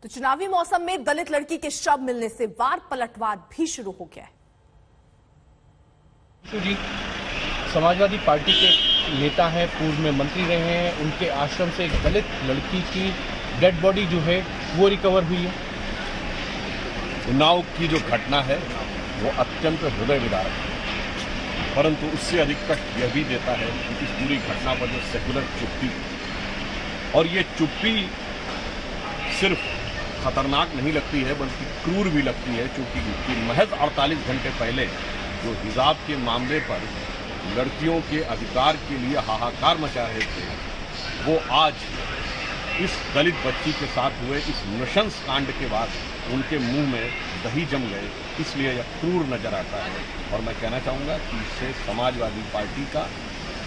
तो चुनावी मौसम में दलित लड़की के शव मिलने से वार पलटवार भी शुरू हो गया है। जी समाजवादी पार्टी के नेता हैं, पूर्व में मंत्री रहे हैं। उनके आश्रम से एक दलित लड़की की डेड बॉडी जो है वो रिकवर हुई है। उन्नाव की जो घटना है वो अत्यंत हृदय विदारक है, परंतु उससे अधिक कष्ट यह भी देता है कि इस पूरी घटना पर जो सेकुलर चुप्पी, और ये चुप्पी सिर्फ खतरनाक नहीं लगती है बल्कि क्रूर भी लगती है, क्योंकि महज 48 घंटे पहले जो हिजाब के मामले पर लड़कियों के अधिकार के लिए हाहाकार मचा रहे थे, वो आज इस दलित बच्ची के साथ हुए इस नृशंस कांड के बाद उनके मुंह में दही जम गए, इसलिए यह क्रूर नजर आता है। और मैं कहना चाहूँगा कि इससे समाजवादी पार्टी का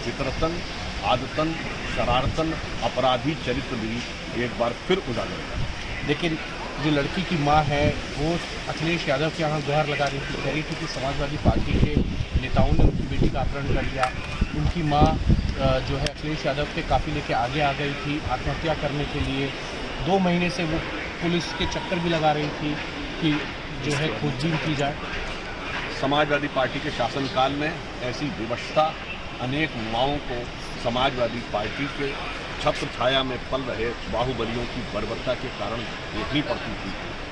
फितरतन, आदतन, शरारतन, अपराधी चरित्र भी एक बार फिर उजागर है। लेकिन जो लड़की की मां है वो अखिलेश यादव के यहाँ गुहार लगा रही थी, कह रही थी कि समाजवादी पार्टी के नेताओं ने उनकी बेटी का अपहरण कर लिया। उनकी मां जो है अखिलेश यादव के काफिले के आगे आ गई थी आत्महत्या करने के लिए। 2 महीने से वो पुलिस के चक्कर भी लगा रही थी कि जो है खोजबीन की जाए। समाजवादी पार्टी के शासनकाल में ऐसी विवशता अनेक माओं को समाजवादी पार्टी के छत्र छाया में पल रहे बाहुबलियों की बर्बरता के कारण देखनी पड़ती थी।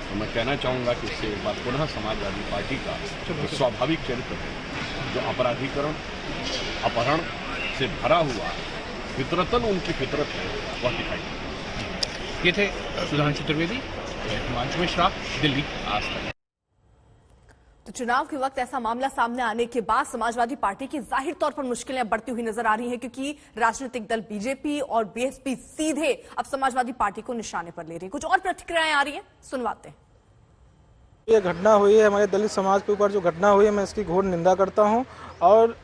तो मैं कहना चाहूँगा कि इससे एक बार पुनः समाजवादी पार्टी का जो स्वाभाविक चरित्र है, जो अपराधीकरण, अपहरण से भरा हुआ फितरतन उनकी फितरत है, वह दिखाई देती। ये थे सुधांशु त्रिवेदी, हिमांशु मिश्रा, दिल्ली आज तक। तो चुनाव के वक्त ऐसा मामला सामने आने के बाद समाजवादी पार्टी की जाहिर तौर पर मुश्किलें बढ़ती हुई नजर आ रही हैं, क्योंकि राजनीतिक दल बीजेपी और बीएसपी सीधे अब समाजवादी पार्टी को निशाने पर ले रही है। कुछ और प्रतिक्रियाएं आ रही हैं, सुनवाते हैं। ये घटना हुई है हमारे दलित समाज के ऊपर, जो घटना हुई है मैं इसकी घोर निंदा करता हूं। और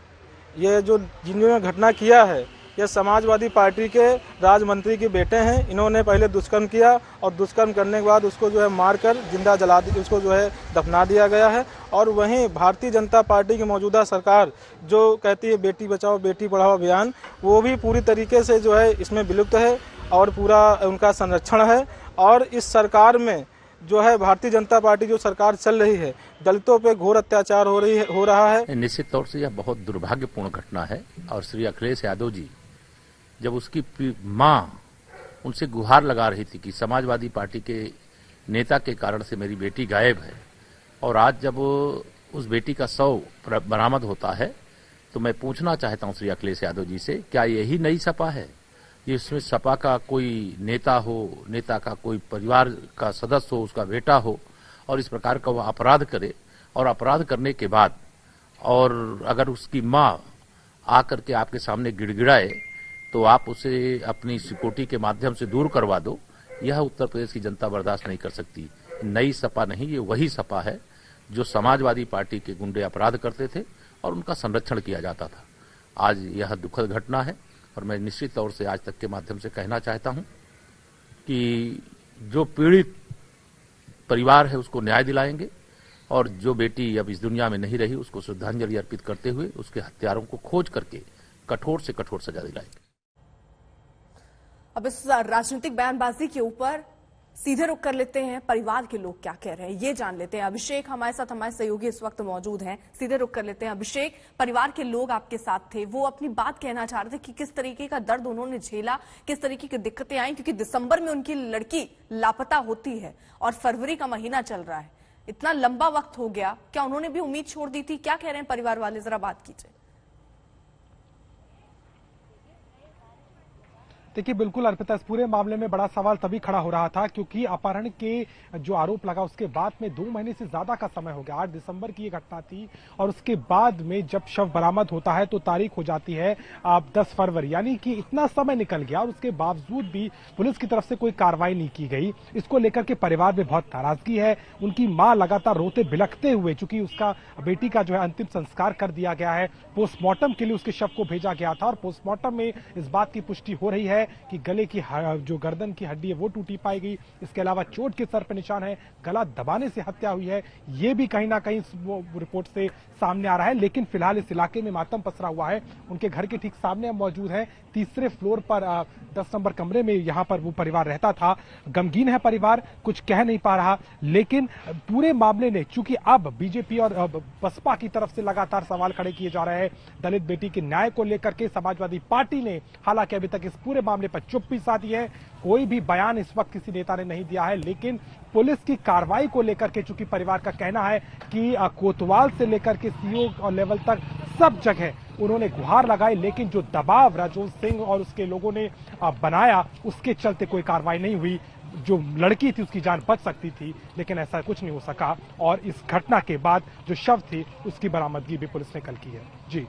ये जो जिन्होंने घटना किया है ये समाजवादी पार्टी के राज्य मंत्री के बेटे हैं। इन्होंने पहले दुष्कर्म किया और दुष्कर्म करने के बाद उसको जो है मारकर जिंदा जला दी, उसको जो है दफना दिया गया है। और वहीं भारतीय जनता पार्टी की मौजूदा सरकार जो कहती है बेटी बचाओ बेटी पढ़ाओ अभियान, वो भी पूरी तरीके से जो है इसमें विलुप्त है और पूरा उनका संरक्षण है। और इस सरकार में जो है भारतीय जनता पार्टी जो सरकार चल रही है, दलितों पे घोर अत्याचार हो रहा है। निश्चित तौर से यह बहुत दुर्भाग्यपूर्ण घटना है। और श्री अखिलेश यादव जी जब उसकी मां उनसे गुहार लगा रही थी कि समाजवादी पार्टी के नेता के कारण से मेरी बेटी गायब है, और आज जब उस बेटी का शव बरामद होता है, तो मैं पूछना चाहता हूं श्री अखिलेश यादव जी से, क्या यही नई सपा है? ये इसमें सपा का कोई नेता हो, नेता का कोई परिवार का सदस्य हो, उसका बेटा हो, और इस प्रकार का वह अपराध करे, और अपराध करने के बाद और अगर उसकी मां आकर के आपके सामने गिड़गिड़ाए तो आप उसे अपनी सिक्योरिटी के माध्यम से दूर करवा दो, यह उत्तर प्रदेश की जनता बर्दाश्त नहीं कर सकती। नई सपा नहीं, ये वही सपा है जो समाजवादी पार्टी के गुंडे अपराध करते थे और उनका संरक्षण किया जाता था। आज यह दुखद घटना है और मैं निश्चित तौर से आज तक के माध्यम से कहना चाहता हूं कि जो पीड़ित परिवार है उसको न्याय दिलाएंगे, और जो बेटी अब इस दुनिया में नहीं रही उसको श्रद्धांजलि अर्पित करते हुए उसके हत्यारों को खोज करके कठोर से कठोर सजा दिलाएंगे। अब इस राजनीतिक बयानबाजी के ऊपर सीधे रुख कर लेते हैं, परिवार के लोग क्या कह रहे हैं ये जान लेते हैं। अभिषेक हमारे साथ, हमारे सहयोगी इस वक्त मौजूद हैं, सीधे रुख कर लेते हैं। अभिषेक, परिवार के लोग आपके साथ थे, वो अपनी बात कहना चाह रहे थे कि किस तरीके का दर्द उन्होंने झेला, किस तरीके की दिक्कतें आई, क्योंकि दिसंबर में उनकी लड़की लापता होती है और फरवरी का महीना चल रहा है। इतना लंबा वक्त हो गया, क्या उन्होंने भी उम्मीद छोड़ दी थी? क्या कह रहे हैं परिवार वाले, जरा बात कीजिए। देखिए बिल्कुल अर्पिता, इस पूरे मामले में बड़ा सवाल तभी खड़ा हो रहा था क्योंकि अपहरण के जो आरोप लगा उसके बाद में 2 महीने से ज्यादा का समय हो गया। 8 दिसंबर की ये घटना थी और उसके बाद में जब शव बरामद होता है तो तारीख हो जाती है 10 फरवरी, यानी कि इतना समय निकल गया और उसके बावजूद भी पुलिस की तरफ से कोई कार्रवाई नहीं की गई। इसको लेकर के परिवार में बहुत नाराजगी है। उनकी मां लगातार रोते बिलखते हुए, चूंकि उसका बेटी का जो है अंतिम संस्कार कर दिया गया है, पोस्टमार्टम के लिए उसके शव को भेजा गया था और पोस्टमार्टम में इस बात की पुष्टि हो रही है है कि गले की जो गर्दन की हड्डी है वो टूटी पाई गई। इसके अलावा चोट के सर पर निशान है, गला दबाने से हत्या हुई है, ये भी कहीं ना कहीं वो रिपोर्ट से सामने आ रहा है। लेकिन फिलहाल इस इलाके में मातम पसरा हुआ है। उनके घर के ठीक सामने हम मौजूद है, तीसरे फ्लोर पर 10 नंबर कमरे में यहाँ पर वो परिवार रहता था। गमगीन है परिवार, कुछ कह नहीं पा रहा। लेकिन पूरे मामले ने, चूंकि अब बीजेपी और बसपा की तरफ से लगातार सवाल खड़े किए जा रहे हैं दलित बेटी के न्याय को लेकर के, समाजवादी पार्टी ने हालांकि अभी तक इस पूरे मामले पर चुप्पी साधी है। कोई भी बयान इस वक्त किसी नेता ने नहीं दिया है। लेकिन पुलिस की कार्रवाई को लेकर के चूंकि परिवार का कहना है कि कोतवाल से लेकर के सीओ लेवल तक सब जगह उन्होंने गुहार लगाई, लेकिन जो दबाव राजवंत सिंह और उसके लोगों ने बनाया उसके चलते कोई कार्रवाई नहीं हुई। जो लड़की थी उसकी जान बच सकती थी, लेकिन ऐसा कुछ नहीं हो सका। और इस घटना के बाद जो शव थी उसकी बरामदगी भी पुलिस ने कल की है। जी।